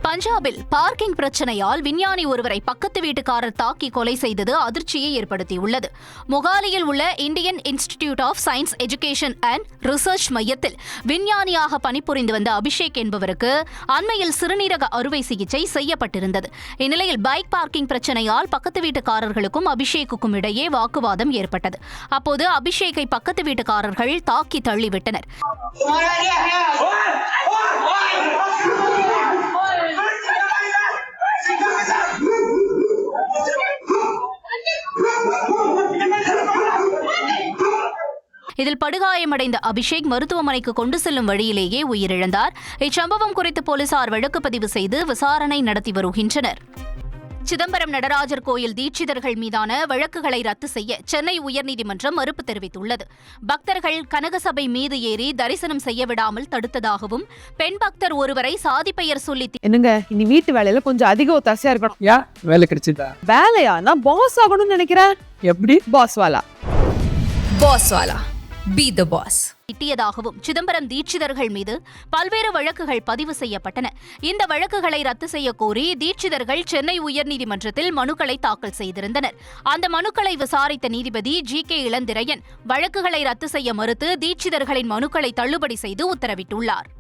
பஞ்சாபில் பார்க்கிங் பிரச்சனையால் விஞ்ஞானி ஒருவரை பக்கத்து வீட்டுக்காரர் தாக்கி கொலை செய்தது அதிர்ச்சியை ஏற்படுத்தியுள்ளது. மொகாலியில் உள்ள Indian Institute of Science Education and Research மையத்தில் விஞ்ஞானியாக பணிபுரிந்து வந்த அபிஷேக் என்பவருக்கு அண்மையில் சிறுநீரக அறுவை சிகிச்சை செய்யப்பட்டிருந்தது. இந்நிலையில் பைக் பார்க்கிங் பிரச்சனையால் பக்கத்து வீட்டுக்காரர்களுக்கும் அபிஷேக்குக்கும் இடையே வாக்குவாதம் ஏற்பட்டது. அப்போது அபிஷேக்கை பக்கத்து வீட்டுக்காரர்கள் தாக்கி தள்ளிவிட்டனர். இதில் படுகாயமடைந்த அபிஷேக் மருத்துவமனைக்கு கொண்டு செல்லும் வழியிலேயே உயிரிழந்தார். இச்சம்பவம் குறித்து போலீசார் வழக்கு பதிவு செய்து விசாரணை நடத்தி வருகின்றனர். சிதம்பரம் நடராஜர் கோயில் தீட்சிதர்கள் மீதான வழக்குகளை ரத்து செய்ய சென்னை உயர்நீதிமன்றம் மறுப்பு தெரிவித்துள்ளது. பக்தர்கள் கனகசபை மீது ஏறி தரிசனம் செய்ய விடாமல் தடுத்ததாகவும், பெண் பக்தர் ஒருவரை சாதி பெயர் சொல்லி என்னங்க இனி வீட்டு வேலையில கொஞ்சம் அதிக ஒத்தாசையா இருக்கணும். யா வேலை கிடைச்சதா? வேலையா? நான் பாஸ் ஆகணும்னு நினைக்கிறேன். எப்படி? பாஸ் வாலா. Be the boss. திட்டியதாகவும் சிதம்பரம் தீட்சிதர்கள் மீது பல்வேறு வழக்குகள் பதிவு செய்யப்பட்டன. இந்த வழக்குகளை ரத்து செய்ய கோரி தீட்சிதர்கள் சென்னை உயர்நீதிமன்றத்தில் மனுக்களை தாக்கல் செய்திருந்தனர். அந்த மனுக்களை விசாரித்த நீதிபதி GK இளந்திரையன் வழக்குகளை ரத்து செய்ய மறுத்து தீட்சிதர்களின் மனுக்களை தள்ளுபடி செய்து உத்தரவிட்டுள்ளார்.